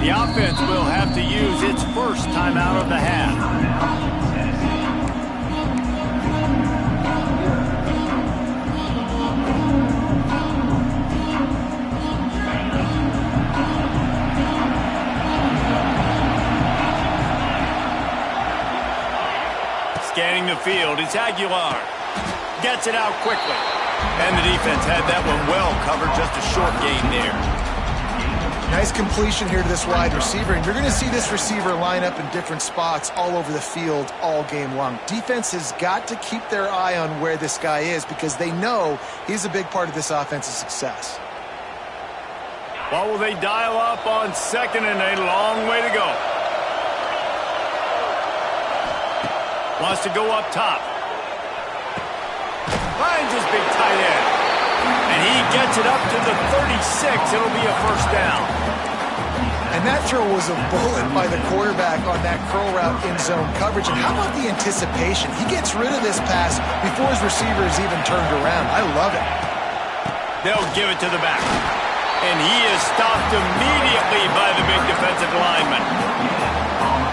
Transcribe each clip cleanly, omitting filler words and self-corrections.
The offense will have to use its first timeout of the half. Scanning the field, it's Aguilar. Gets it out quickly. And the defense had that one well covered, just a short gain there. Nice completion here to this wide receiver, and you're going to see this receiver line up in different spots all over the field all game long. Defense has got to keep their eye on where this guy is because they know he's a big part of this offense's success. What will they dial up on second and a long way to go? Wants to go up top. Finds his big tight end. And he gets it up to the 36. It'll be a first down. And that throw was a bullet by the quarterback on that curl route in zone coverage. And how about the anticipation? He gets rid of this pass before his receiver is even turned around. I love it. They'll give it to the back. And he is stopped immediately by the big defensive lineman.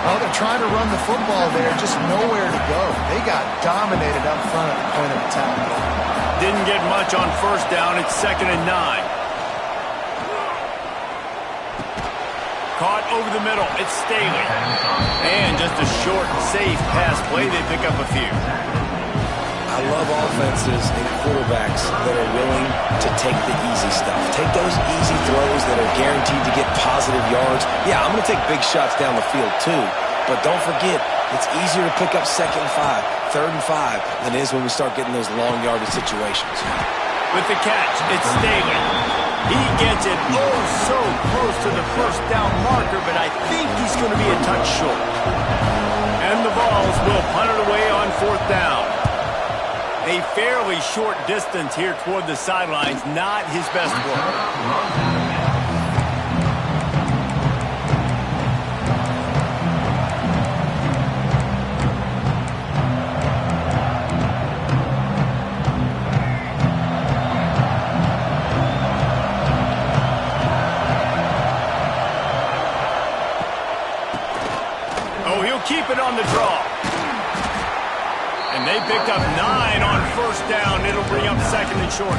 Oh, they're trying to run the football there, just nowhere to go. They got dominated up front at the point of attack. Didn't get much on first down. It's 2nd and 9. Caught over the middle. It's Staley. And just a short, safe pass play. They pick up a few. I love offenses and quarterbacks that are willing to take the easy stuff. Take those easy throws that are guaranteed to get positive yards. Yeah, I'm going to take big shots down the field too. But don't forget, it's easier to pick up 2nd and 5, 3rd and 5 than it is when we start getting those long yardage situations. With the catch, it's Staley. He gets it oh so close to the first down marker, but I think he's going to be a touch short. And the Vols will punt it away on 4th down. A fairly short distance here toward the sidelines, not his best work. Oh, he'll keep it on the draw. And they picked up 9 on first down. It'll bring up 2nd and short.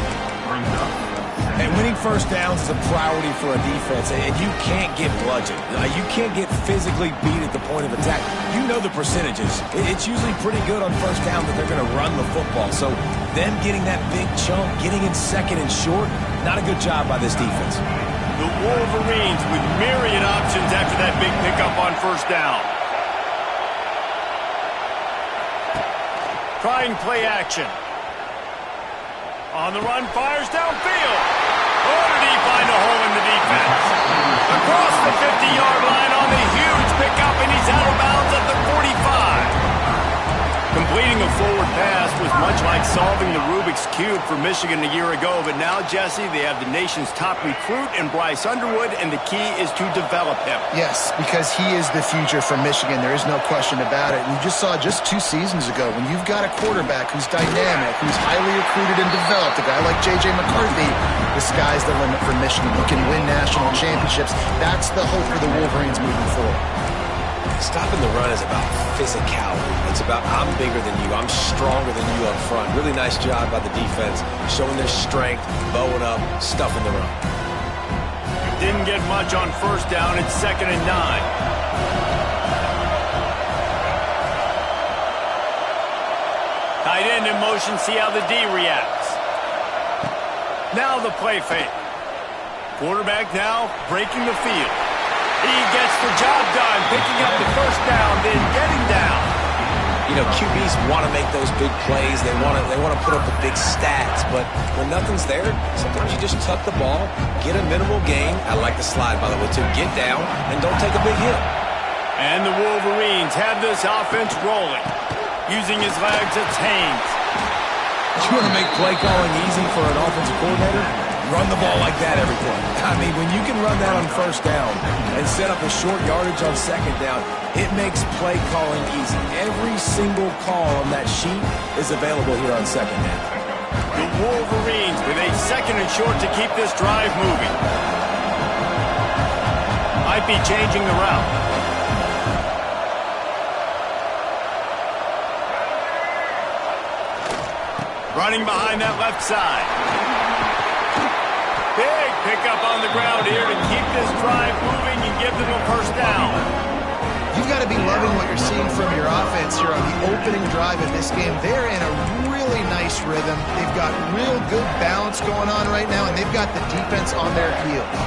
And winning first downs is a priority for a defense, and you can't get bludgeoned. You can't get physically beat at the point of attack. You know the percentages. It's usually pretty good on first down that they're going to run the football. So them getting that big chunk, getting in 2nd and short, not a good job by this defense. The Wolverines with myriad options after that big pickup on first down. Trying play action. On the run, fires downfield. Oh, did he find a hole in the defense? Across the 50-yard line on the huge pickup, and he's out of bounds at the 45. Completing a forward pass was much like solving the Rubik's Cube for Michigan a year ago, but now, Jesse, they have the nation's top recruit in Bryce Underwood, and the key is to develop him. Yes, because he is the future for Michigan. There is no question about it. We just saw just 2 seasons ago when you've got a quarterback who's dynamic, who's highly recruited and developed, a guy like J.J. McCarthy, the sky's the limit for Michigan. You can win national championships. That's the hope for the Wolverines moving forward. Stopping the run is about physicality. It's about I'm bigger than you. I'm stronger than you up front. Really nice job by the defense, showing their strength, bowing up, stuffing the run. Didn't get much on first down. It's 2nd and 9. Tight end in motion. See how the D reacts. Now the play fake. Quarterback now breaking the field. He gets the job done, picking up the first down, then getting down. You know, QBs want to make those big plays. They want to put up the big stats. But when nothing's there, sometimes you just tuck the ball, get a minimal gain. I like the slide, by the way, too. Get down and don't take a big hit. And the Wolverines have this offense rolling. Using his legs, it's Haynes. You want to make play calling easy for an offensive coordinator? Run the ball like that every play. I mean, when you can run that on first down and set up a short yardage on second down, it makes play calling easy. Every single call on that sheet is available here on second down. The Wolverines with a 2nd and short to keep this drive moving. Might be changing the route. Running behind that left side. Big pickup on the ground here to keep this drive moving and give them a first down. You've got to be loving what you're seeing from your offense here on the opening drive of this game. They're in a really nice rhythm. They've got real good balance going on right now, and they've got the defense on their heels.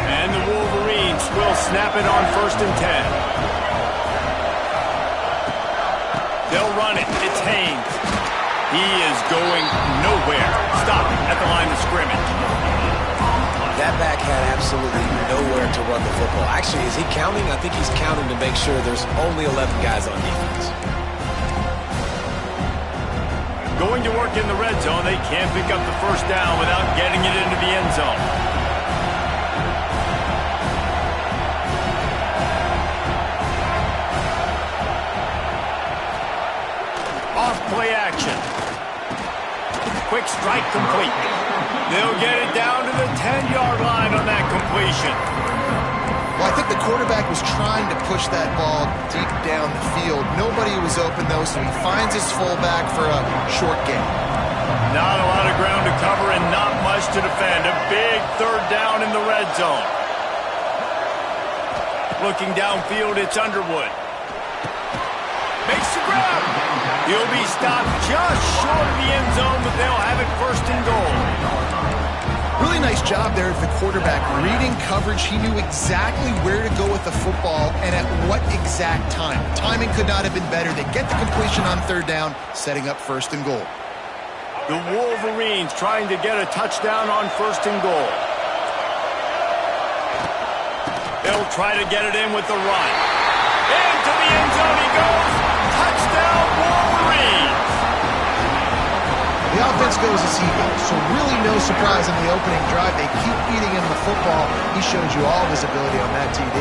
And the Wolverines will snap it on 1st and 10. They'll run it. It's Haynes. He is going nowhere. Stop at the line of scrimmage. That back had absolutely nowhere to run the football. Actually, is he counting? I think he's counting to make sure there's only 11 guys on defense. Going to work in the red zone. They can't pick up the first down without getting it into the end zone. Off play action. Quick strike complete. They'll get it down to the 10-yard line on that completion. Well, I think the quarterback was trying to push that ball deep down the field. Nobody was open, though, so he finds his fullback for a short gain. Not a lot of ground to cover and not much to defend. A big 3rd down in the red zone. Looking downfield, it's Underwood. Makes the grab. He'll be stopped just short of the end zone, but they'll have it 1st and goal. Really nice job there of the quarterback. Reading coverage, he knew exactly where to go with the football and at what exact time. Timing could not have been better. They get the completion on 3rd down, setting up 1st and goal. The Wolverines trying to get a touchdown on 1st and goal. They'll try to get it in with the run. Into the end zone he goes. Touchdown, Wolverines! The offense goes as he goes, so really no surprise in the opening drive. They keep feeding him the football. He showed you all of his ability on that TD.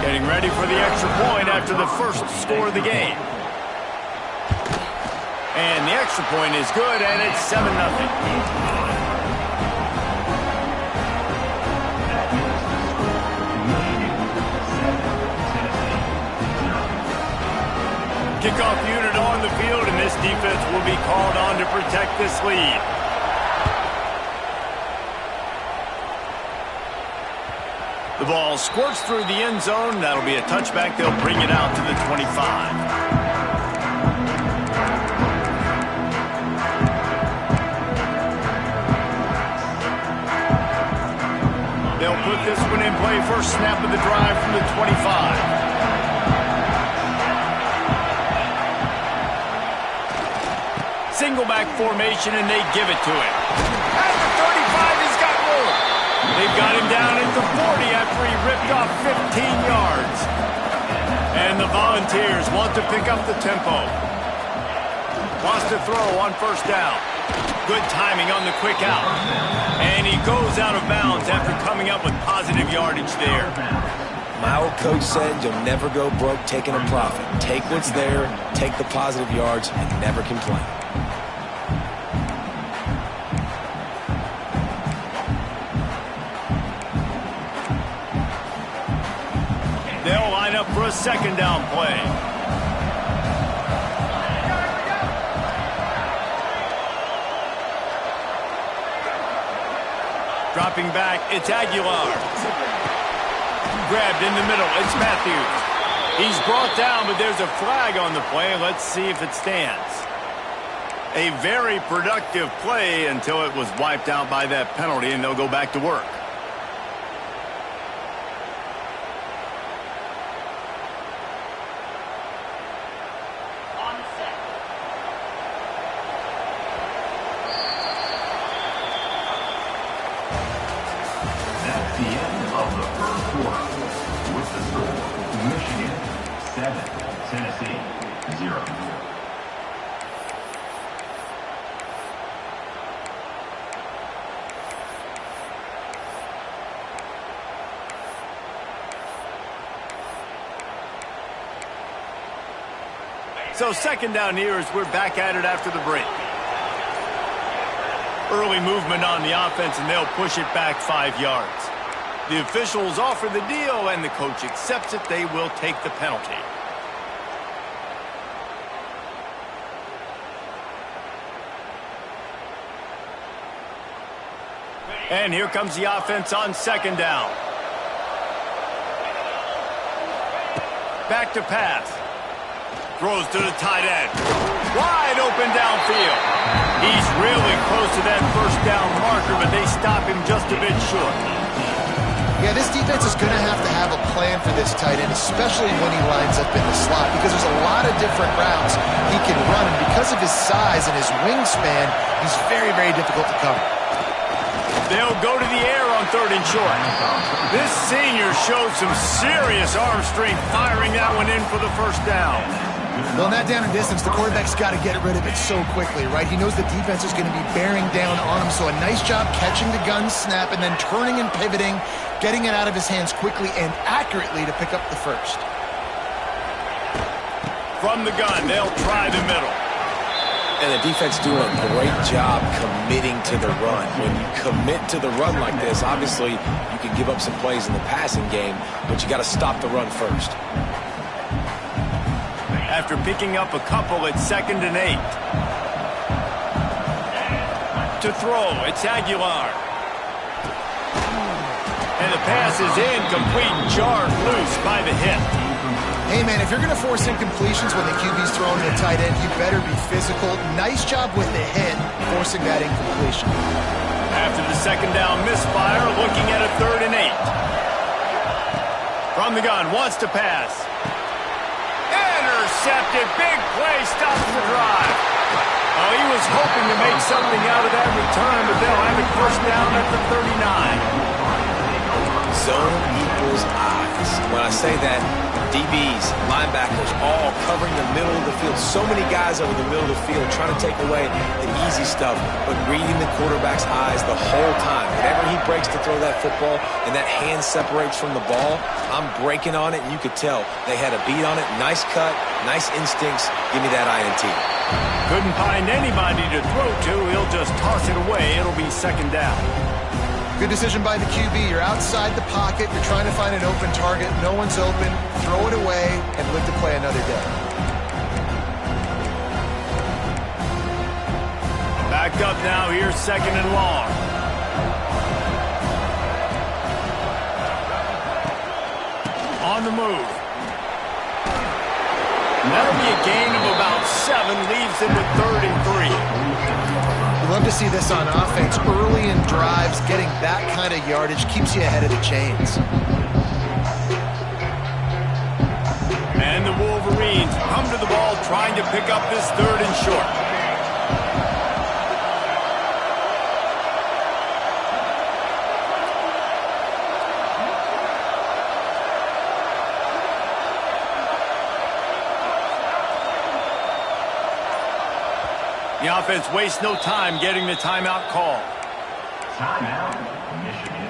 Getting ready for the extra point after the first score of the game. And the extra point is good, and it's 7-0. Kickoff unit on the field, and this defense will be called on to protect this lead. The ball squirts through the end zone. That'll be a touchback. They'll bring it out to the 25. They'll put this one in play. First snap of the drive from the 25. Single back formation, and they give it to him. At the 35, he's got room. They've got him down at the 40 after he ripped off 15 yards. And the Volunteers want to pick up the tempo. Wants to throw on 1st down. Good timing on the quick out. And he goes out of bounds after coming up with positive yardage there. My old coach said you'll never go broke taking a profit. Take what's there, take the positive yards, and never complain. They'll line up for a 2nd down play. Dropping back, it's Aguilar. Grabbed in the middle, it's Matthews. He's brought down, but there's a flag on the play. Let's see if it stands. A very productive play until it was wiped out by that penalty, and they'll go back to work. That's the end of the 1st quarter. With the score, Michigan 7, Tennessee 0. So 2nd down here as we're back at it after the break. Early movement on the offense, and they'll push it back 5 yards. The officials offer the deal, and the coach accepts it. They will take the penalty. And here comes the offense on second down. Back to pass. Throws to the tight end. Wide open downfield. He's really close to that first down marker, but they stop him just a bit short. Yeah, this defense is going to have a plan for this tight end, especially when he lines up in the slot, because there's a lot of different routes he can run, and because of his size and his wingspan, he's very, very difficult to cover. They'll go to the air on third and short. This senior showed some serious arm strength firing that one in for the first down. Well, in that down and distance, the quarterback's got to get rid of it so quickly, right? He knows the defense is going to be bearing down on him, so a nice job catching the gun snap and then turning and pivoting, getting it out of his hands quickly and accurately to pick up the first. From the gun, they'll try the middle. And the defense doing a great job committing to the run. When you commit to the run like this, obviously you can give up some plays in the passing game, but you got to stop the run first. After picking up a couple at 2nd and 8. To throw, it's Aguilar. And the pass is incomplete, jarred loose by the hit. Hey, man, if you're going to force incompletions when the QB's throwing to the tight end, you better be physical. Nice job with the hit, forcing that incompletion. After the second down misfire, looking at a 3rd and 8. From the gun, wants to pass. Intercepted, big play, stops the drive. Oh, he was hoping to make something out of that return, but they'll have it first down at the 39. Zone equals eyes. When I say that, DBs, linebackers, all covering the middle of the field. So many guys over the middle of the field trying to take away the easy stuff, but reading the quarterback's eyes the whole time. Whenever he breaks to throw that football and that hand separates from the ball, I'm breaking on it, and you could tell they had a beat on it. Nice cut, nice instincts. Give me that INT. Couldn't find anybody to throw to. He'll just toss it away. It'll be second down. Good decision by the QB. You're outside the pocket. You're trying to find an open target. No one's open. Throw it away and live to play another day. Back up now. Here's 2nd and long. On the move. That'll be a gain of about 7. Leaves him with 3rd and 3. You love to see this on offense. Early in drives, getting that kind of yardage keeps you ahead of the chains. And the Wolverines come to the ball trying to pick up this 3rd and short. The offense wastes no time getting the timeout call. Timeout, Michigan.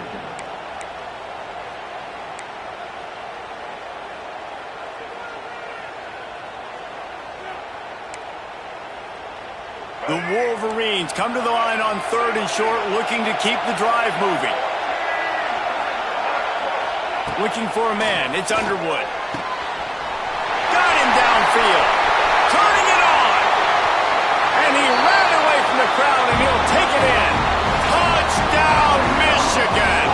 The Wolverines come to the line on 3rd and short, looking to keep the drive moving. Looking for a man. It's Underwood. Got him downfield. Turning it on. And he ran away from the crowd, and he'll take it in. Touchdown, Michigan.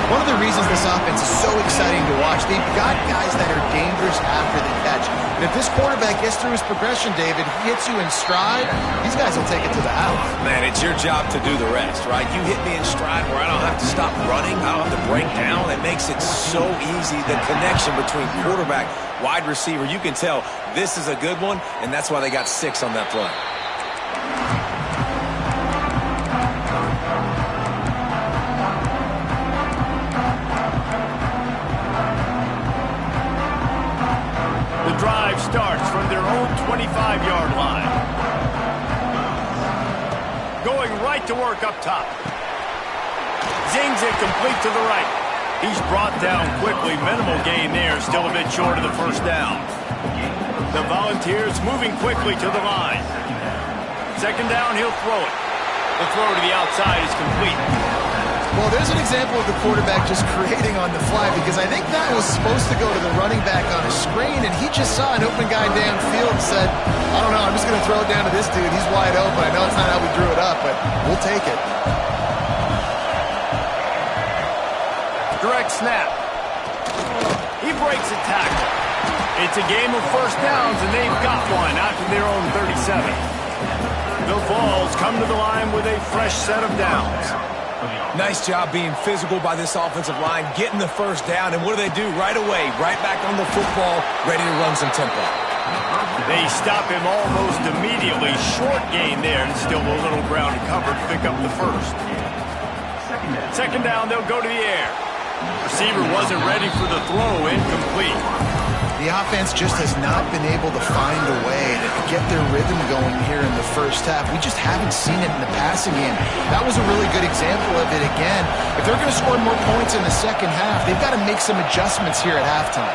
One of the reasons this offense is so exciting to watch, they've got guys that are dangerous after the catch. And if this quarterback gets through his progression, David, he hits you in stride, these guys will take it to the house. Man, it's your job to do the rest, right? You hit me in stride where I don't have to stop running. I don't have to break down. It makes it so easy. The connection between quarterback, wide receiver, you can tell this is a good one, and that's why they got 6 on that play. The drive starts from their own 25-yard line. Going right to work up top. Zings it complete to the right. He's brought down quickly. Minimal gain there. Still a bit short of the first down. The Volunteers moving quickly to the line. Second down, he'll throw it. The throw to the outside is complete. Well, there's an example of the quarterback just creating on the fly, because I think that was supposed to go to the running back on a screen, and he just saw an open guy downfield and said, I don't know, I'm just going to throw it down to this dude. He's wide open. I know it's not how we drew it up, but we'll take it. Direct snap. He breaks a tackle. It's a game of first downs, and they've got one out to their own 37. The Vols come to the line with a fresh set of downs. Nice job being physical by this offensive line, getting the first down, and what do? Right away, right back on the football, ready to run some tempo. They stop him almost immediately. Short gain there, and still a little ground to cover to pick up the first. Second down, they'll go to the air. Receiver wasn't ready for the throw, incomplete. The offense just has not been able to find a way to get their rhythm going here in the first half. We just haven't seen it in the passing game. That was a really good example of it again. If they're going to score more points in the second half, they've got to make some adjustments here at halftime.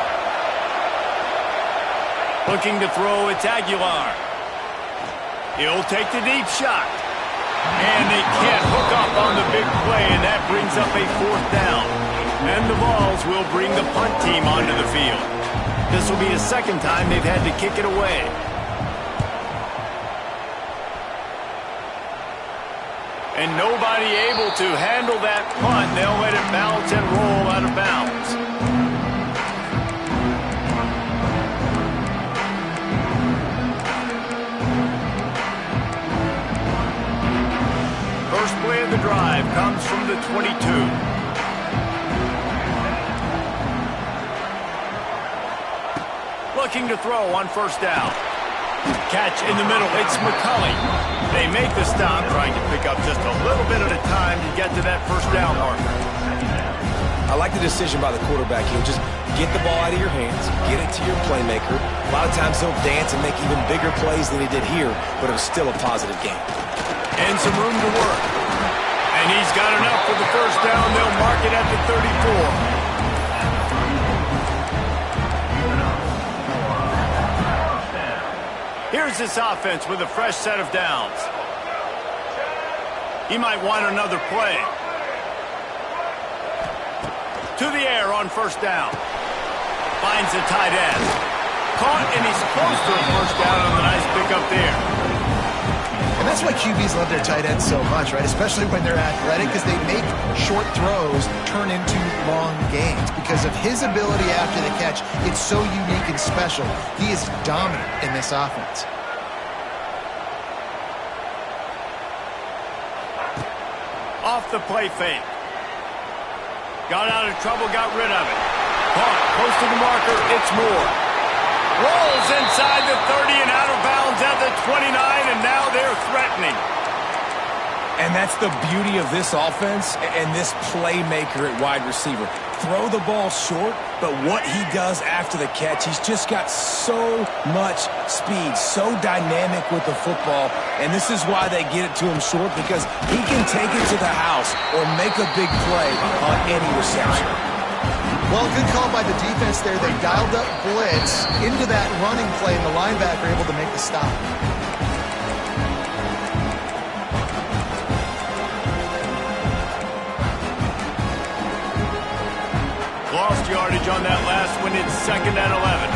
Looking to throw, it's Aguilar. He'll take the deep shot. And they can't hook up on the big play, and that brings up a fourth down. And the Vols will bring the punt team onto the field. This will be the second time they've had to kick it away. And nobody able to handle that punt. They'll let it bounce and roll out of bounds. First play of the drive comes from the 22. Looking to throw on first down. Catch in the middle. It's McCulley. They make the stop, trying to pick up just a little bit at a time to get to that first down marker. I like the decision by the quarterback here. Just get the ball out of your hands, get it to your playmaker. A lot of times he'll dance and make even bigger plays than he did here, but it was still a positive game. And some room to work. And he's got enough for the first down. They'll mark it at the 34. Here's this offense with a fresh set of downs. He might want another play. To the air on first down. Finds the tight end. Caught, and he's close to a first down on the nice pickup there. And that's why QBs love their tight ends so much, right? Especially when they're athletic, because they make short throws turn into long gains. Because of his ability after the catch, it's so unique and special. He is dominant in this offense. Off the play fake. Got out of trouble, got rid of it. Caught, close to the marker, it's Moore. Rolls inside the 30 and out of bounds at the 29, and now they're threatening. And that's the beauty of this offense and this playmaker at wide receiver. Throw the ball short, but what he does after the catch, he's just got so much speed, so dynamic with the football, and this is why they get it to him short, because he can take it to the house or make a big play on any reception. Well, good call by the defense there. They dialed up blitz into that running play, and the linebacker able to make the stop. Lost yardage on that last one. It's 2nd and 11.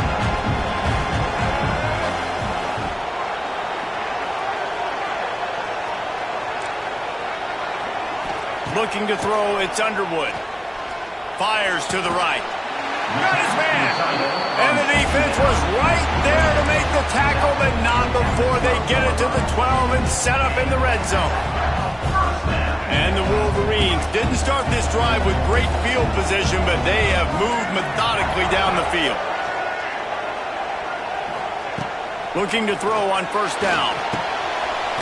Looking to throw, it's Underwood. Fires to the right. Got his man. And the defense was right there to make the tackle, but not before they get it to the 12 and set up in the red zone. And the Wolverines didn't start this drive with great field position, but they have moved methodically down the field. Looking to throw on first down.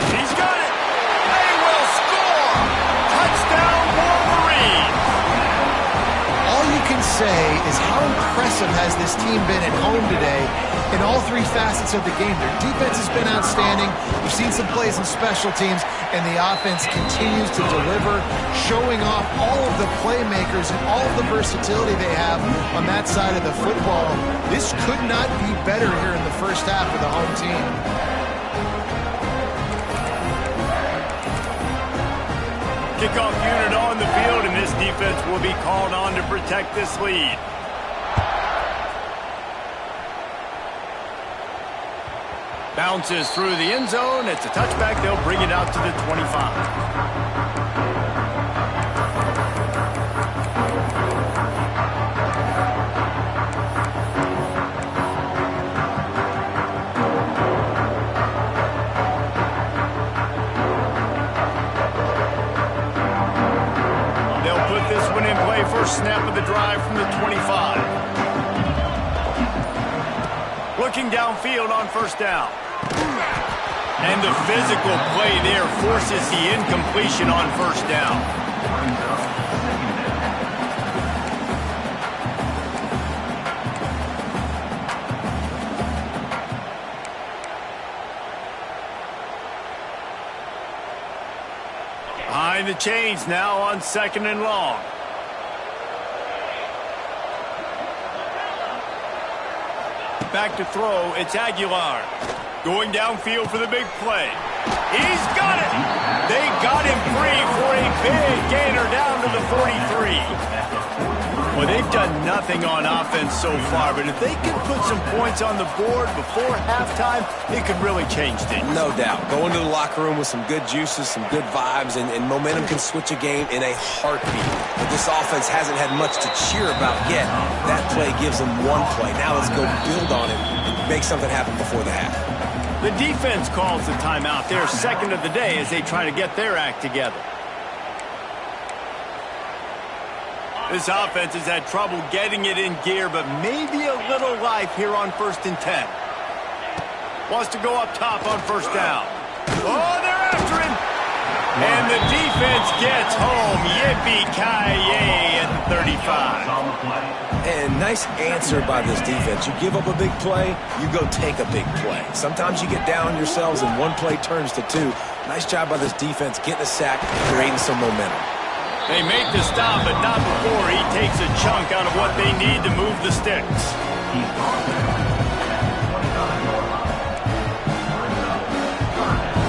He's got it. They will score. Touchdown, Wolverines. All you can say is how impressive has this team been at home today in all three facets of the game. Their defense has been outstanding. We've seen some plays in special teams, and the offense continues to deliver, showing off all of the playmakers and all of the versatility they have on that side of the football. This could not be better here in the first half for the home team. Kickoff unit on the field, and this defense will be called on to protect this lead. Bounces through the end zone. It's a touchback. They'll bring it out to the 25. First snap of the drive from the 25. Looking downfield on first down. And the physical play there forces the incompletion on first down. Behind the chains now on second and long. Back to throw, it's Aguilar. Going downfield for the big play. He's got it! They got him free for a big gainer down to the 43. Well, they've done nothing on offense so far, but if they can put some points on the board before halftime, it could really change things. No doubt. Go into the locker room with some good juices, some good vibes, and momentum can switch a game in a heartbeat. But this offense hasn't had much to cheer about yet. That play gives them one play. Now let's go build on it and make something happen before the half. The defense calls the timeout. They're second of the day as they try to get their act together. This offense has had trouble getting it in gear, but maybe a little life here on 1st and 10. Wants to go up top on first down. Oh, they're after him! And the defense gets home. Yippee-ki-yay at the 35. And nice answer by this defense. You give up a big play, you go take a big play. Sometimes you get down yourselves and one play turns to two. Nice job by this defense getting a sack, creating some momentum. They make the stop, but not before he takes a chunk out of what they need to move the sticks.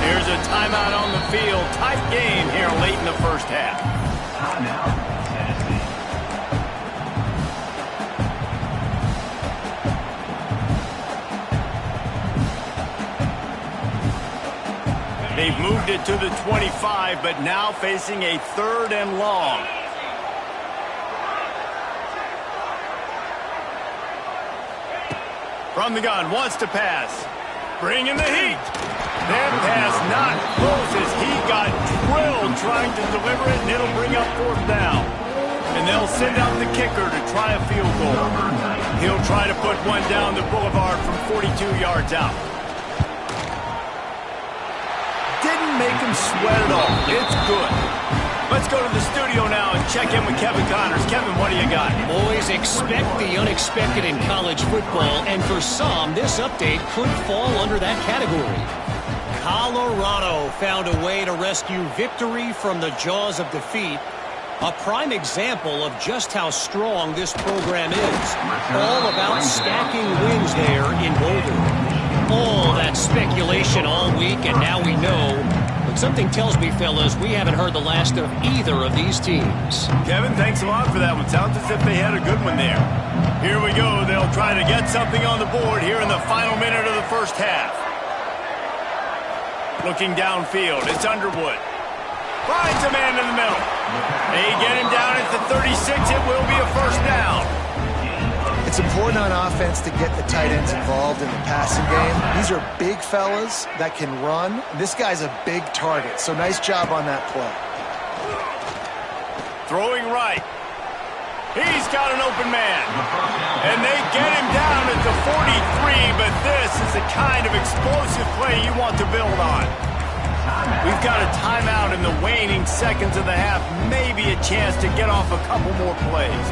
There's a timeout on the field. Tight game here late in the first half. They've moved it to the 25, but now facing a 3rd and long. From the gun, wants to pass. Bringing the heat. That pass not close as he got drilled trying to deliver it, and it'll bring up 4th down. And they'll send out the kicker to try a field goal. He'll try to put one down the boulevard from 42 yards out. Didn't make him sweat at all. It's good. Let's go to the studio now and check in with Kevin Connors. Kevin, what do you got? Boys, expect the unexpected in college football, and for some, this update could fall under that category. Colorado found a way to rescue victory from the jaws of defeat. A prime example of just how strong this program is. All about stacking wins there in Boulder. All that speculation all week, and now we know. But something tells me, fellas, we haven't heard the last of either of these teams. Kevin, thanks a lot for that one. Sounds as if they had a good one there. Here we go. They'll try to get something on the board here in the final minute of the first half. Looking downfield, it's Underwood. Finds a man in the middle. They get him down at the 36. It will be a first down. It's important on offense to get the tight ends involved in the passing game. These are big fellas that can run. This guy's a big target, so nice job on that play. Throwing right. He's got an open man. And they get him down at the 43, but this is the kind of explosive play you want to build on. We've got a timeout in the waning seconds of the half. Maybe a chance to get off a couple more plays.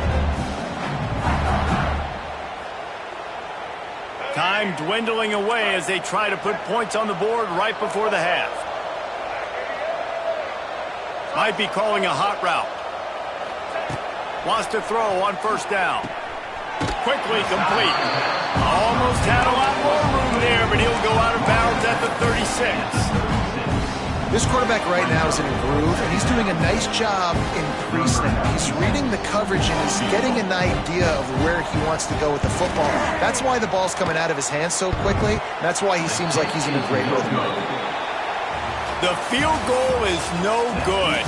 Time dwindling away as they try to put points on the board right before the half. Might be calling a hot route. Wants to throw on first down. Quickly complete. Almost had a lot more room there, but he'll go out of bounds at the 36. This quarterback right now is in a groove, and he's doing a nice job in pre-snap. He's reading the coverage, and he's getting an idea of where he wants to go with the football. That's why the ball's coming out of his hands so quickly. That's why he seems like he's in a great rhythm. The field goal is no good.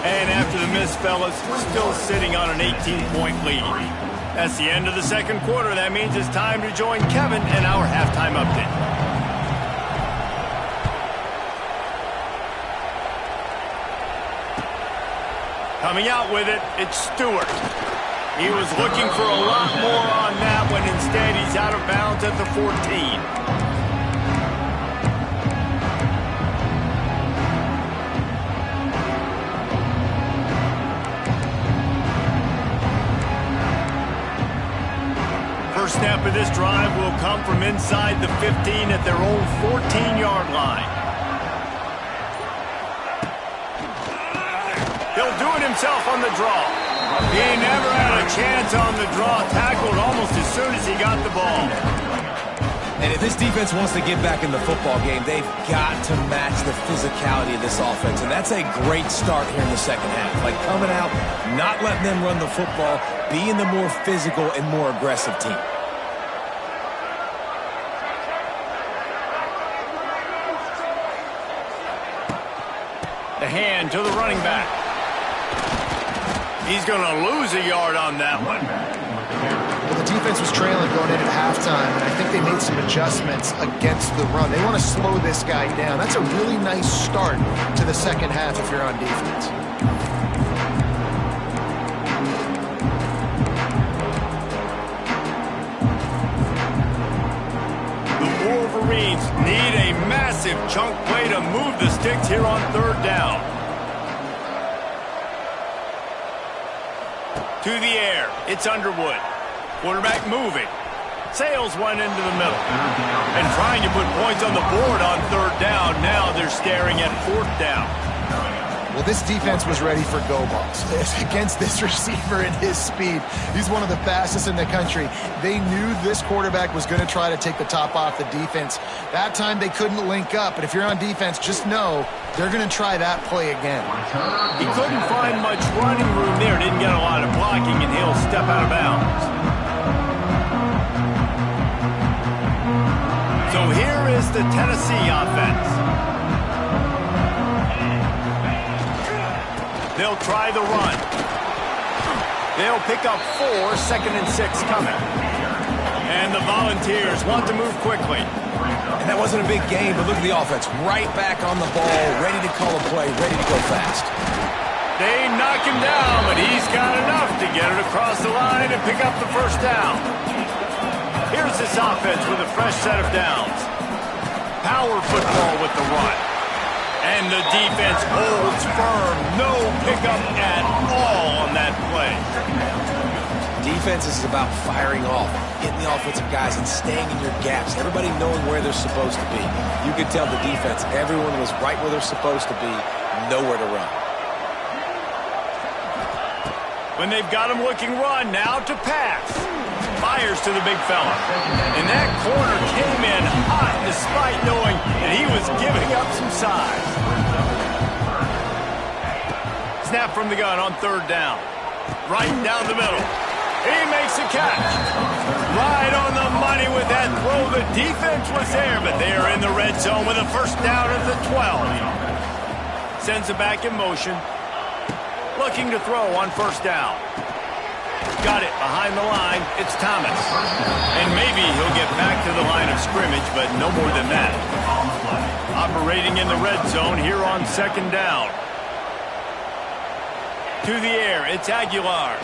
And after the miss, fellas, still sitting on an 18-point lead. That's the end of the second quarter. That means it's time to join Kevin in our halftime update. Coming out with it, it's Stewart. He was looking for a lot more on that one. Instead, he's out of bounds at the 14. First snap of this drive will come from inside the 15 at their own 14-yard line. He'll do it himself on the draw. He never had a chance on the draw. Tackled almost as soon as he got the ball. And if this defense wants to get back in the football game, they've got to match the physicality of this offense. And that's a great start here in the second half. Like coming out, not letting them run the football, being the more physical and more aggressive team. The hand to the running back. He's going to lose a yard on that one. Well, the defense was trailing going into halftime, and I think they made some adjustments against the run. They want to slow this guy down. That's a really nice start to the second half if you're on defense. The Wolverines need a massive chunk play to move the sticks here on third down. To the air, it's Underwood. Quarterback moving. Sails one into the middle. And trying to put points on the board on third down. Now they're staring at fourth down. Well, this defense was ready for go balls against this receiver and his speed. He's one of the fastest in the country. They knew this quarterback was going to try to take the top off the defense. That time they couldn't link up, but if you're on defense, just know they're going to try that play again. He couldn't find much running room there. Didn't get a lot of blocking, and he'll step out of bounds. So here is the Tennessee offense. They'll try the run. They'll pick up 4, 2nd and 6 coming. And the Volunteers want to move quickly. And that wasn't a big game, but look at the offense. Right back on the ball, ready to call a play, ready to go fast. They knock him down, but he's got enough to get it across the line and pick up the first down. Here's this offense with a fresh set of downs. Power football with the run. And the defense holds firm. No pickup at all on that play. Defense is about firing off, getting the offensive guys and staying in your gaps. Everybody knowing where they're supposed to be. You could tell the defense, everyone was right where they're supposed to be, nowhere to run. When they've got him looking run, now to pass. Fires to the big fella. And that corner came in hot despite knowing that he was giving up some size. Snap from the gun on third down. Right down the middle. He makes a catch. Right on the money with that throw. The defense was there, but they are in the red zone with a first down at the 12. Sends it back in motion. Looking to throw on first down. Got it behind the line. It's Thomas. And maybe he'll get back to the line of scrimmage, but no more than that. Operating in the red zone here on second down. To the air, it's Aguilar.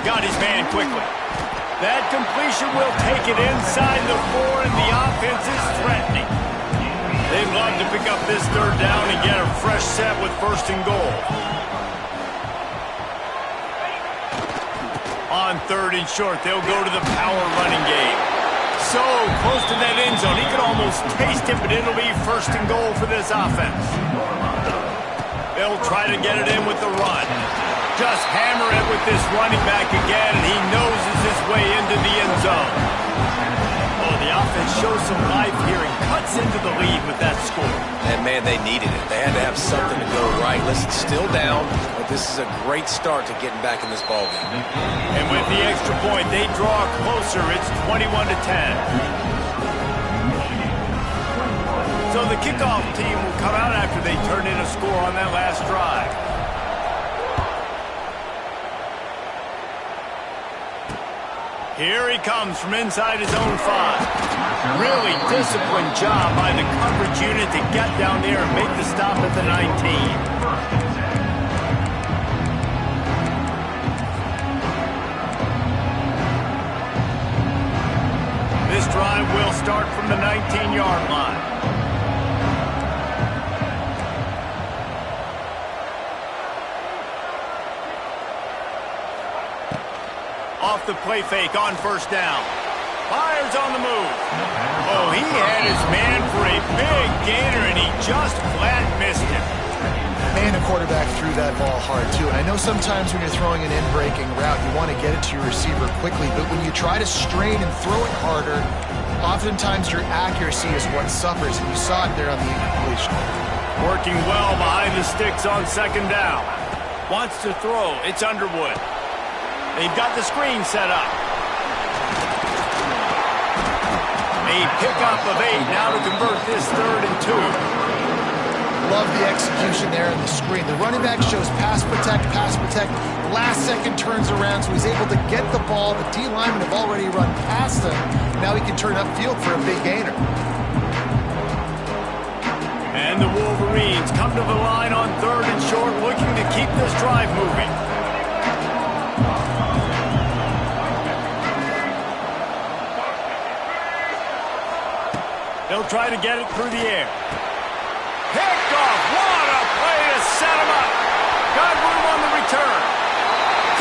Got his man quickly. That completion will take it inside the 4, and the offense is threatening. They'd love to pick up this third down and get a fresh set with first and goal. On third and short, they'll go to the power running game. So close to that end zone, he could almost taste it, but it'll be first and goal for this offense. They'll try to get it in with the run. Just hammer it with this running back again, and he noses his way into the end zone. Oh, the offense offense shows some life here and cuts into the lead with that score. And, man, they needed it. They had to have something to go right. Listen, still down, but this is a great start to getting back in this ballgame. And with the extra point, they draw closer. It's 21-10. So the kickoff team will come out after they turn in a score on that last drive. Here he comes from inside his own 5. Really disciplined job by the coverage unit to get down there and make the stop at the 19. This drive will start from the 19-yard line. Off the play fake on first down. Fires on the move. Oh, he had his man for a big gainer, and he just flat missed him. Man, the quarterback threw that ball hard, too. And I know sometimes when you're throwing an in-breaking route, you want to get it to your receiver quickly. But when you try to strain and throw it harder, oftentimes your accuracy is what suffers. And you saw it there on the incompletion. Working well behind the sticks on second down. Wants to throw. It's Underwood. They've got the screen set up. A pickup of 8 now to convert this 3rd and 2. Love the execution there in the screen. The running back shows pass protect. Last second turns around, so he's able to get the ball. The D linemen have already run past him. Now he can turn upfield for a big gainer. And the Wolverines come to the line on 3rd and short, looking to keep this drive moving. They'll try to get it through the air. Picked off. What a play to set him up. Got room on the return.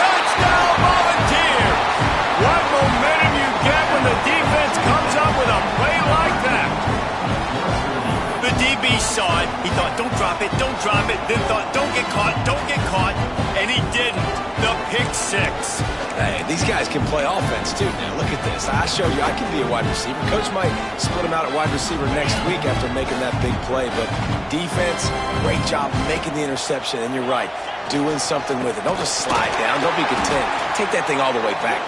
Touchdown Volunteers. What momentum you get when the defense comes up with a play like that. The DB saw it. He thought, don't drop it, don't drop it. Then thought, don't get caught. And he didn't. The pick 6. Hey, these guys can play offense, too. Now, look at this. I showed you I can be a wide receiver. Coach might split him out at wide receiver next week after making that big play. But defense, great job making the interception. And you're right, doing something with it. Don't just slide down. Don't be content. Take that thing all the way back.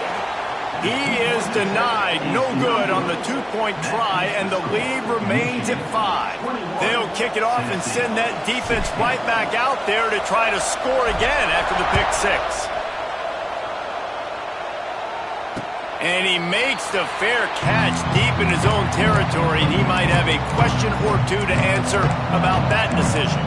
He is denied. No good on the 2-point try, and the lead remains at 5. They'll kick it off and send that defense right back out there to try to score again after the pick 6. And he makes the fair catch deep in his own territory, and he might have a question or two to answer about that decision.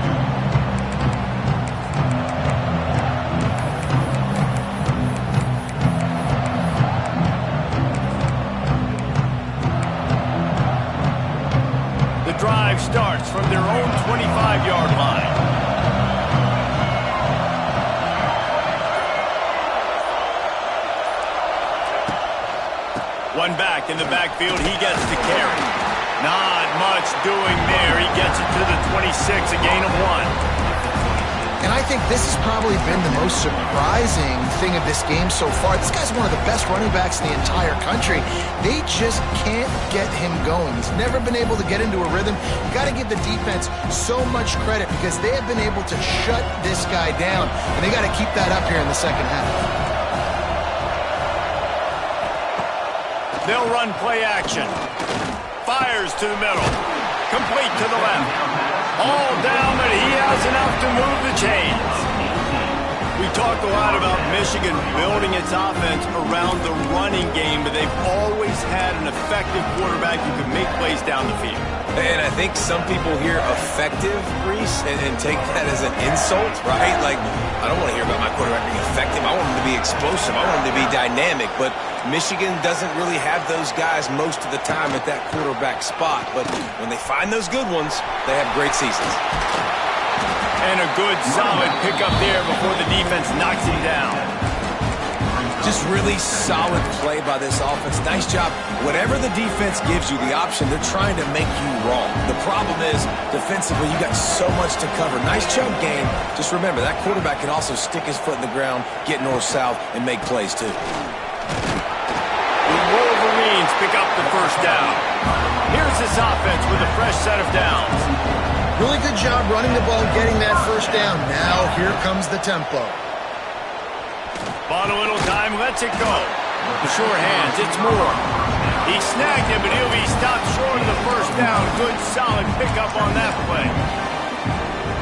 The drive starts from their own 25-yard line. One back in the backfield, he gets the carry. Not much doing there. He gets it to the 26, a gain of 1. And I think this has probably been the most surprising thing of this game so far. This guy's one of the best running backs in the entire country. They just can't get him going. He's never been able to get into a rhythm. You got to give the defense so much credit because they have been able to shut this guy down, and they got to keep that up here in the second half. They'll run play action. Fires to the middle. Complete to the left. All down, but he has enough to move the chains. We talked a lot about Michigan building its offense around the running game, but they've always had an effective quarterback who can make plays down the field. And I think some people hear effective, Reese, and take that as an insult, right? Like, I don't want to hear about my quarterback being effective. I want him to be explosive. I want him to be dynamic. But Michigan doesn't really have those guys most of the time at that quarterback spot. But when they find those good ones, they have great seasons. And a good, solid pickup there before the defense knocks him down. Just really solid play by this offense. Nice job. Whatever the defense gives you the option, they're trying to make you wrong. The problem is, defensively, you got so much to cover. Nice chunk game. Just remember, that quarterback can also stick his foot in the ground, get north-south, and make plays, too. The Wolverines Wolverines pick up the first down. Here's this offense with a fresh set of downs. Really good job running the ball, getting that first down. Now here comes the tempo. Bought a little time, lets it go. Sure hands, it's Moore. He snagged him, but he'll be stopped short of the first down. Good, solid pickup on that play.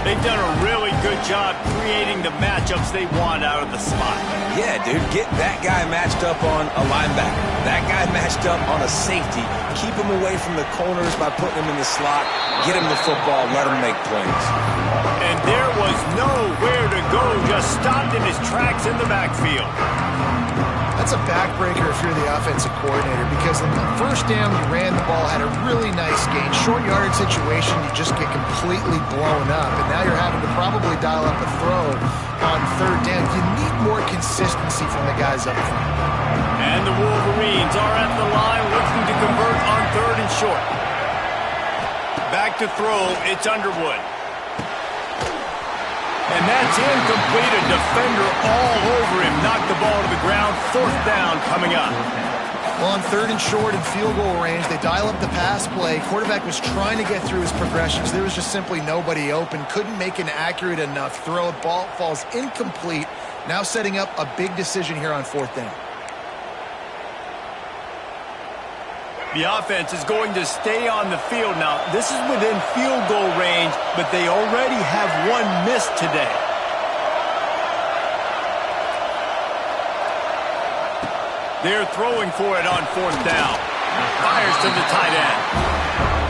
They've done a really good job creating the matchups they want out of the slot. Yeah, dude, get that guy matched up on a linebacker. That guy matched up on a safety. Keep him away from the corners by putting him in the slot. Get him the football, let him make plays. And there was nowhere to go, just stopped in his tracks in the backfield. That's a backbreaker if you're the offensive coordinator, because on the first down, you ran the ball, had a really nice gain. Short yardage situation, you just get completely blown up, and now you're having to probably dial up a throw on third down. You need more consistency from the guys up front. And the Wolverines are at the line looking to convert on third and short. Back to throw, it's Underwood. And that's incomplete. A defender all over him. Knocked the ball to the ground. Fourth down coming up. Well, on third and short and field goal range, they dial up the pass play. Quarterback was trying to get through his progressions. There was just simply nobody open. Couldn't make an accurate enough throw. Ball falls incomplete. Now setting up a big decision here on fourth down. The offense is going to stay on the field now. This is within field goal range, but they already have one miss today. They're throwing for it on fourth down. Fires to the tight end.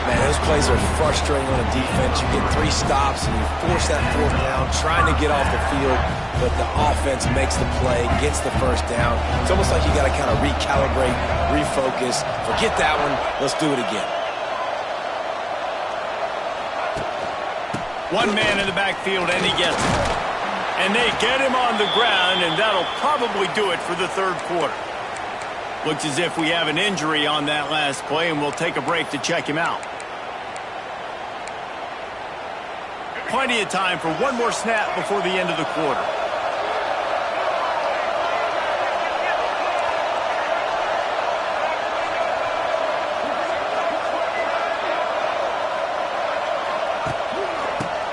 Man, those plays are frustrating on a defense. You get 3 stops and you force that fourth down, trying to get off the field, but the offense makes the play, gets the first down. It's almost like you got to kind of recalibrate, refocus. Forget that one. Let's do it again. One man in the backfield, and he gets it. And they get him on the ground, and that'll probably do it for the third quarter. Looks as if we have an injury on that last play, and we'll take a break to check him out. Plenty of time for one more snap before the end of the quarter.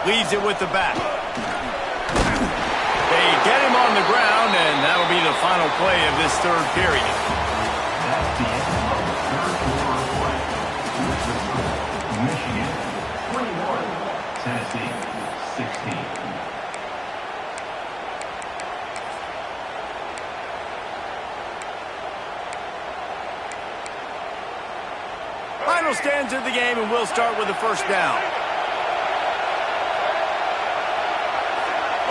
Leaves it with the back. They get him on the ground, and that'll be the final play of this third period. That's the end of the third quarter of play. With the score, Michigan 21, Tennessee 16. Final stands of the game, and we'll start with the first down.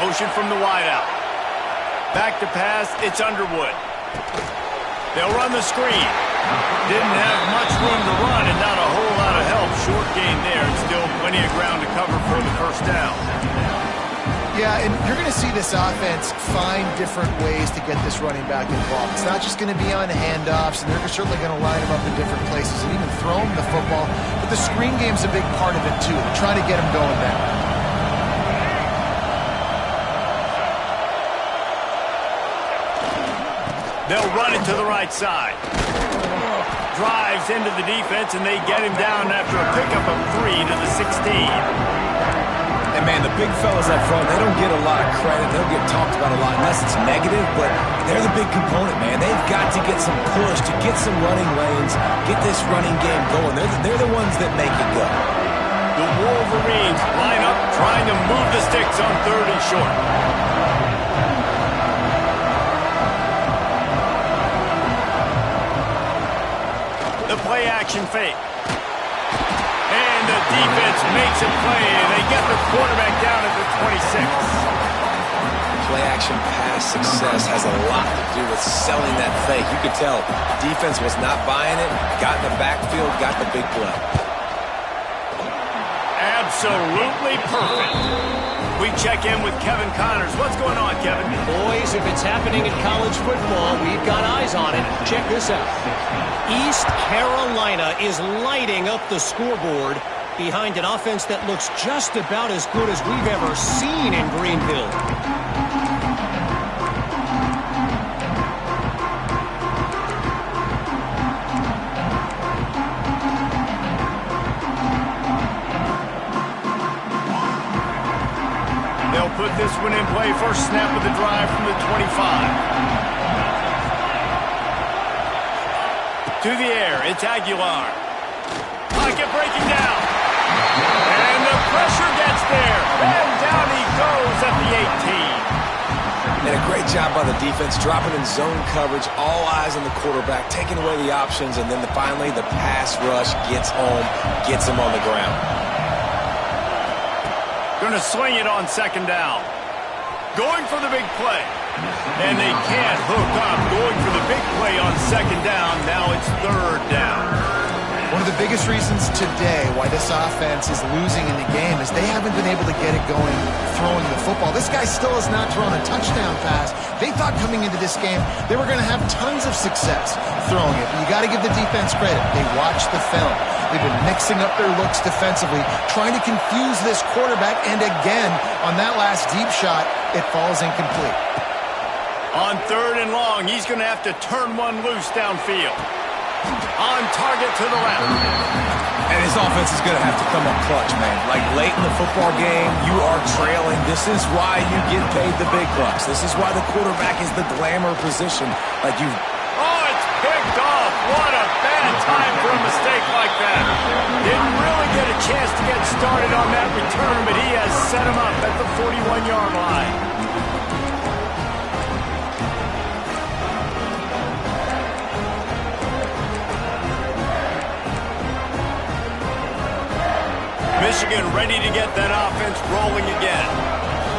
Motion from the wideout. Back to pass, it's Underwood. They'll run the screen. Didn't have much room to run and not a whole lot of help. Short gain there and still plenty of ground to cover for the first down. Yeah, and you're going to see this offense find different ways to get this running back involved. It's not just going to be on handoffs, and they're certainly going to line him up in different places and even throw him the football. But the screen game's a big part of it, too. They're trying to get him going down. They'll run it to the right side. Drives into the defense, and they get him down after a pickup of 3 to the 16. And, man, the big fellas up front, they don't get a lot of credit. They don't get talked about a lot unless it's negative, but they're the big component, man. They've got to get some push, to get some running lanes, get this running game going. They're the ones that make it go. The Wolverines line up, trying to move the sticks on third and short. The play action fake. And the defense makes a play. They get the quarterback down at the 26. Play action pass success has a lot to do with selling that fake. You could tell defense was not buying it, got in the backfield, got the big play. Absolutely perfect. We check in with Kevin Connors. What's going on, Kevin? Boys, if it's happening in college football, we've got eyes on it. Check this out. East Carolina is lighting up the scoreboard behind an offense that looks just about as good as we've ever seen in Greenville. with this one in play. First snap of the drive from the 25. To the air, it's Aguilar. Pocket breaking down. And the pressure gets there. And down he goes at the 18. And a great job by the defense, dropping in zone coverage, all eyes on the quarterback, taking away the options, and then finally the pass rush gets home, gets him on the ground. Going to swing it on second down. Going for the big play. And they can't hook up. Going for the big play on second down. Now it's third down. One of the biggest reasons today why this offense is losing in the game is they haven't been able to get it going throwing the football. This guy still has not thrown a touchdown pass. They thought coming into this game they were going to have tons of success throwing it. But you got to give the defense credit. They watched the film. They've been mixing up their looks defensively, trying to confuse this quarterback. And again, on that last deep shot, it falls incomplete. On third and long, he's going to have to turn one loose downfield. On target to the left. And his offense is going to have to come up clutch, man. Like late in the football game, you are trailing. This is why you get paid the big bucks. This is why the quarterback is the glamour position. Like you. Oh, it's picked off. What a bad time for a mistake like that. Didn't really get a chance to get started on that return, but he has set him up at the 41-yard line. Michigan ready to get that offense rolling again.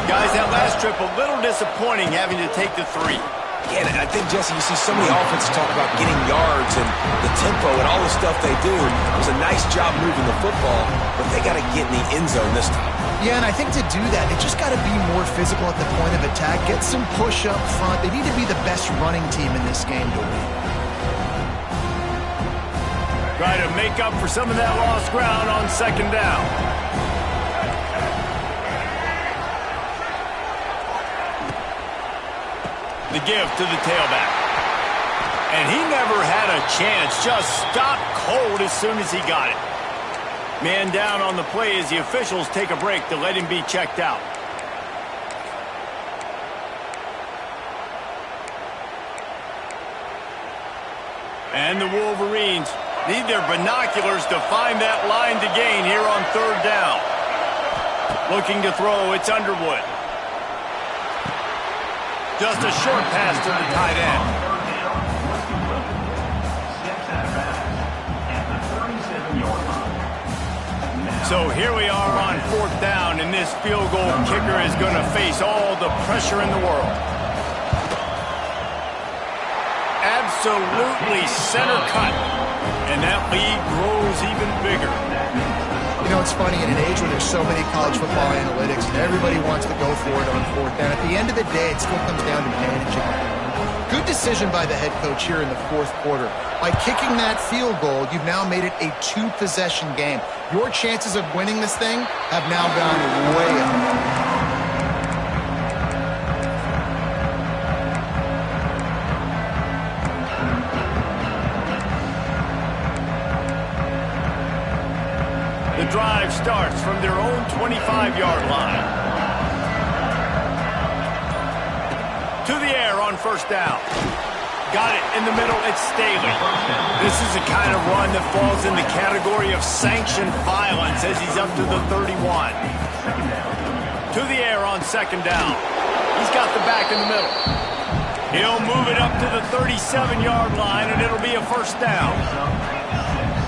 Guys, that last trip a little disappointing having to take the 3. Yeah, and I think, Jesse, you see so many offenses talk about getting yards and the tempo and all the stuff they do. It was a nice job moving the football, but they got to get in the end zone this time. Yeah, and I think to do that, they just got to be more physical at the point of attack, get some push up front. They need to be the best running team in this game to win. Try to make up for some of that lost ground on second down. The give to the tailback. And he never had a chance. Just stopped cold as soon as he got it. Man down on the play as the officials take a break to let him be checked out. And the Wolverines need their binoculars to find that line to gain here on third down. Looking to throw, it's Underwood. Just a short pass to the tight end. So here we are on fourth down, and this field goal kicker is going to face all the pressure in the world. Absolutely center cut. And that lead grows even bigger. You know, it's funny, in an age where there's so many college football analytics and everybody wants to go for it on fourth down, at the end of the day, it still comes down to managing. Good decision by the head coach here in the fourth quarter. By kicking that field goal, you've now made it a 2-possession game. Your chances of winning this thing have now gone way up. The drive starts from their own 25-yard line. To the air on first down. Got it in the middle, it's Staley. This is the kind of run that falls in the category of sanctioned violence as he's up to the 31. To the air on second down. He's got the back in the middle. He'll move it up to the 37-yard line, and it'll be a first down.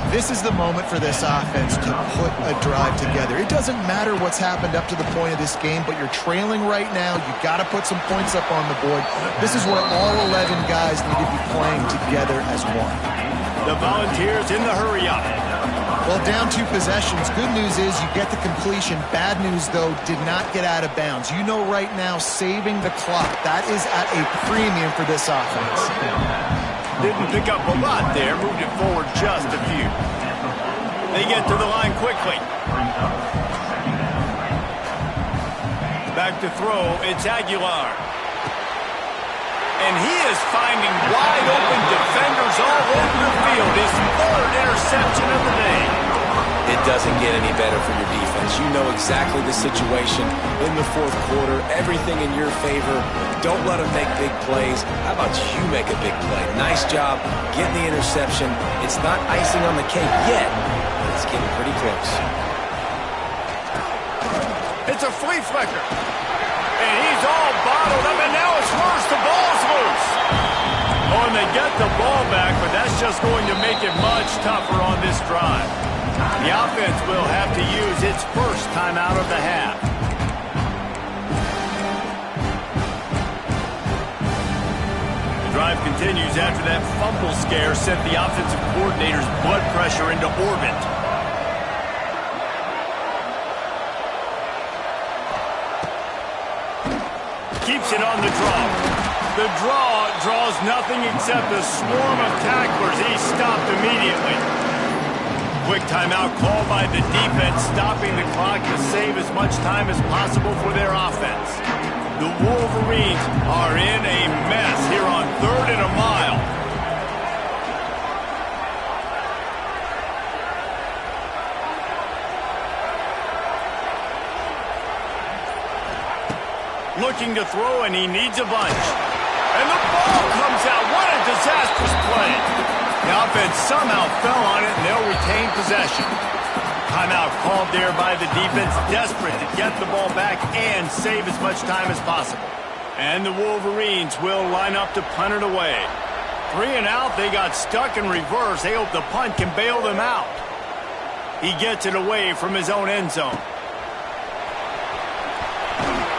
This is the moment for this offense to put a drive together. It doesn't matter what's happened up to the point of this game, but you're trailing right now. You've got to put some points up on the board. This is where all 11 guys need to be playing together as one. The Volunteers in the hurry-up. Well, down 2 possessions. Good news is you get the completion. Bad news, though, did not get out of bounds. You know right now, saving the clock, that is at a premium for this offense. Didn't pick up a lot there, moved it forward just a few. They get to the line quickly. Back to throw, it's Aguilar. And he is finding wide open defenders all over the field. His 3rd interception of the day. It doesn't get any better for your defense. You know exactly the situation in the fourth quarter, everything in your favor. Don't let them make big plays. How about you make a big play? Nice job getting the interception. It's not icing on the cake yet, but it's getting pretty close. It's a flea flicker. And he's all bottled up, and now it's worse. The ball's loose. Oh, and they get the ball back, but that's just going to make it much tougher on this drive. The offense will have to use its first timeout of the half. The drive continues after that fumble scare sent the offensive coordinator's blood pressure into orbit. Keeps it on the draw. The draw draws nothing except a swarm of tacklers. He's stopped immediately. Quick timeout called by the defense, stopping the clock to save as much time as possible for their offense. The Wolverines are in a mess here on 3rd and a mile. Looking to throw, and he needs a bunch. And the ball comes out. What a disastrous play. The offense somehow fell on it, and they'll retain possession. Timeout called there by the defense, desperate to get the ball back and save as much time as possible. And the Wolverines will line up to punt it away. 3 and out, they got stuck in reverse. They hope the punt can bail them out. He gets it away from his own end zone.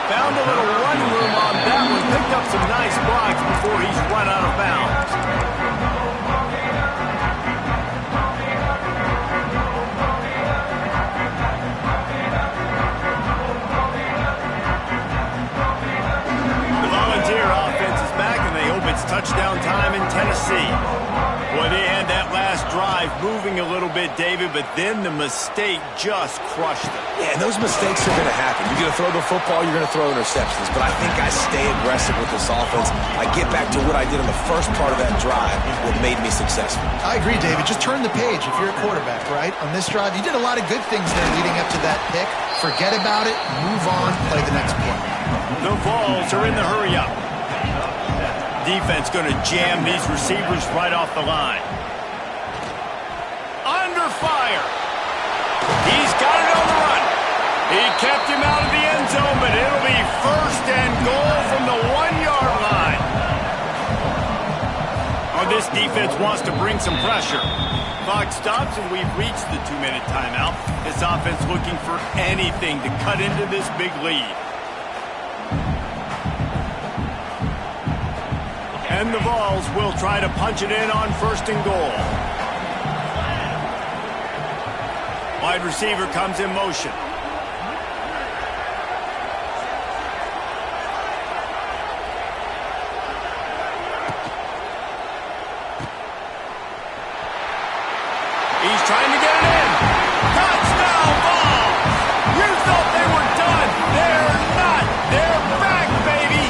Found a little run room on that one. Picked up some nice blocks before he's run out of bounds. The Volunteer offense is back, and they hope it's touchdown time in Tennessee. Boy, they had that last drive moving a little bit, David, but then the mistake just crushed them. Yeah, and those mistakes are going to happen. You're going to throw the football, you're going to throw interceptions. But I think I stay aggressive with this offense. I get back to what I did in the first part of that drive, what made me successful. I agree, David. Just turn the page if you're a quarterback, right? On this drive, you did a lot of good things there leading up to that pick. Forget about it, move on, play the next play. The Vols are in the hurry-up. Defense going to jam these receivers right off the line. Under fire. He's got it on the run. He kept him out of the end zone, but it'll be 1st and goal from the 1-yard line. Oh, this defense wants to bring some pressure. Clock stops, and we've reached the 2-minute timeout. This offense looking for anything to cut into this big lead. And the Vols will try to punch it in on 1st and goal. Wide receiver comes in motion. He's trying to get it in. Touchdown Vols! You thought they were done. They're not. They're back, baby.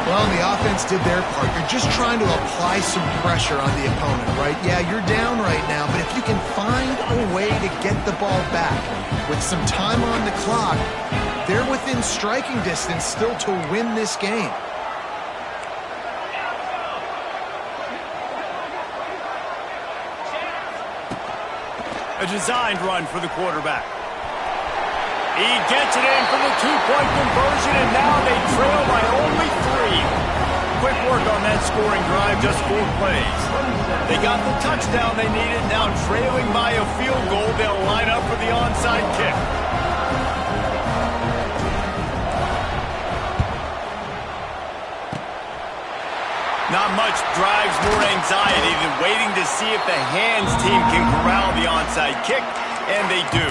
Well, the offense did their part. You're just trying to apply some pressure on the opponent, right? Yeah, you're down right now, but if you can find a way to get the ball back with some time on the clock, they're within striking distance still to win this game. A designed run for the quarterback. He gets it in for the 2-point conversion, and now they trail by only 3. Quick work on that scoring drive, just 4 plays. They got the touchdown they needed, now trailing by a field goal. They'll line up for the onside kick. Not much drives more anxiety than waiting to see if the hands team can corral the onside kick, and they do.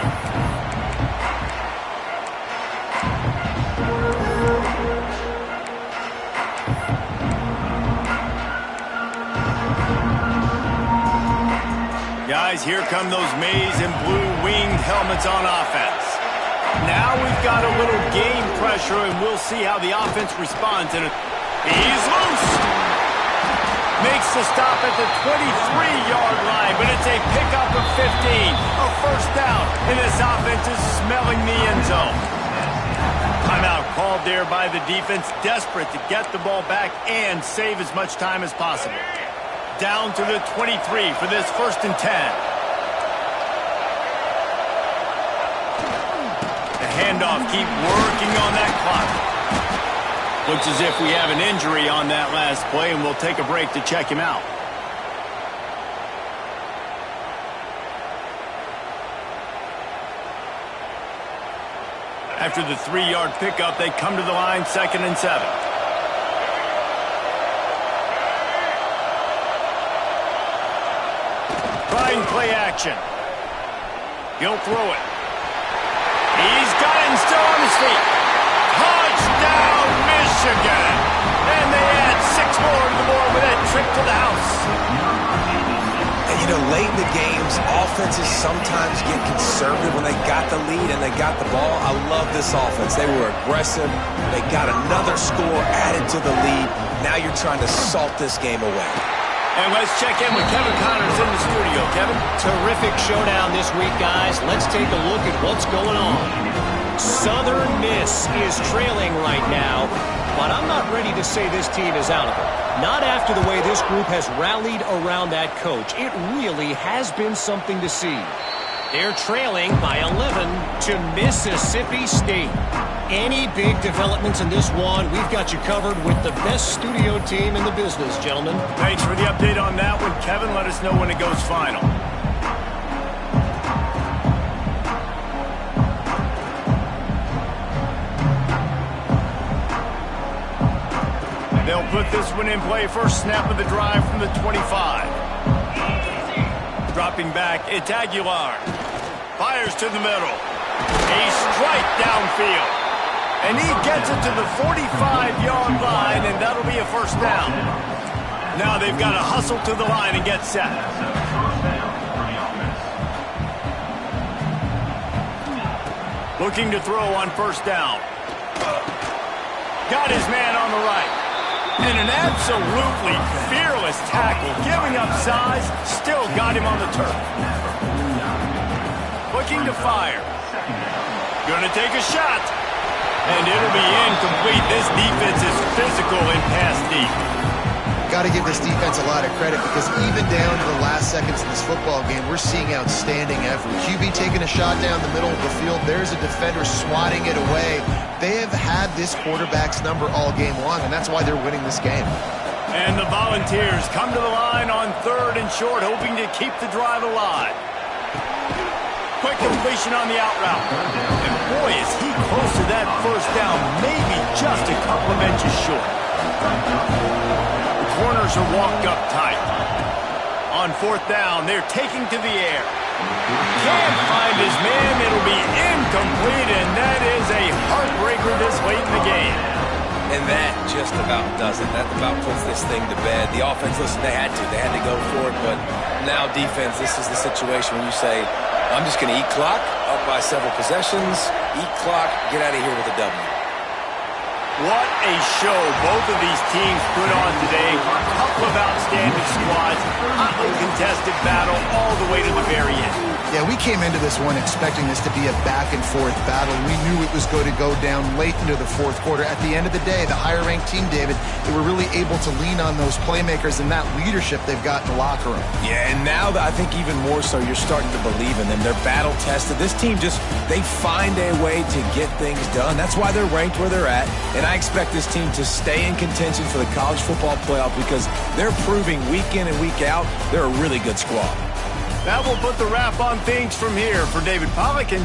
Guys, here come those maize and blue winged helmets on offense. Now we've got a little game pressure, and we'll see how the offense responds. And he's loose. Makes the stop at the 23-yard line, but it's a pickup of 15. A down, and this offense is smelling the end zone. Timeout called there by the defense, desperate to get the ball back and save as much time as possible. Down to the 23 for this 1st and 10. The handoff, keep working on that clock. Looks as if we have an injury on that last play, and we'll take a break to check him out. After the 3-yard pickup, they come to the line, 2nd and 7. Trying play action. He'll throw it. He's got it and still on his feet. Touchdown, Michigan! And they add 6 more to the board with that trip to the house. And, you know, late in the games, offenses sometimes get conservative when they got the lead and they got the ball. I love this offense. They were aggressive. They got another score added to the lead. Now you're trying to salt this game away. And let's check in with Kevin Connors in the studio. Kevin? Terrific showdown this week, guys. Let's take a look at what's going on. Southern Miss is trailing right now, but I'm not ready to say this team is out of it. Not after the way this group has rallied around that coach. It really has been something to see. They're trailing by 11 to Mississippi State. Any big developments in this one, we've got you covered with the best studio team in the business, gentlemen. Thanks for the update on that one, Kevin. Let us know when it goes final. They'll put this one in play. First snap of the drive from the 25. Dropping back, it's Aguilar. Fires to the middle. A strike downfield. And he gets it to the 45-yard line, and that'll be a 1st down. Now they've got to hustle to the line and get set. Looking to throw on 1st down. Got his man on the right. And an absolutely fearless tackle, giving up size, still got him on the turf. Looking to fire. Gonna take a shot. And it'll be incomplete. This defense is physical in pass deep. Got to give this defense a lot of credit because even down to the last seconds in this football game, we're seeing outstanding effort. QB taking a shot down the middle of the field. There's a defender swatting it away. They have had this quarterback's number all game long, and that's why they're winning this game. And the Volunteers come to the line on 3rd and short, hoping to keep the drive alive. Quick completion on the out route. And boy, is he close to that 1st down, maybe just a couple of inches short. The corners are walked up tight. On 4th down, they're taking to the air. Can't find his man. It'll be incomplete, and that is a heartbreaker this late in the game. And that just about does it. That about puts this thing to bed. The offense, listen, they had to go for it, but now defense, this is the situation when you say, I'm just going to eat clock, up by several possessions, eat clock, get out of here with a W. What a show both of these teams put on today. A couple of outstanding squads, hotly contested battle all the way to the very end. Yeah, we came into this one expecting this to be a back-and-forth battle. We knew it was going to go down late into the 4th quarter. At the end of the day, the higher-ranked team, David, they were really able to lean on those playmakers and that leadership they've got in the locker room. Yeah, and now I think even more so, you're starting to believe in them. They're battle-tested. This team they find a way to get things done. That's why they're ranked where they're at. And I expect this team to stay in contention for the college football playoff because they're proving week in and week out they're a really good squad. That will put the wrap on things from here. For David Pollack and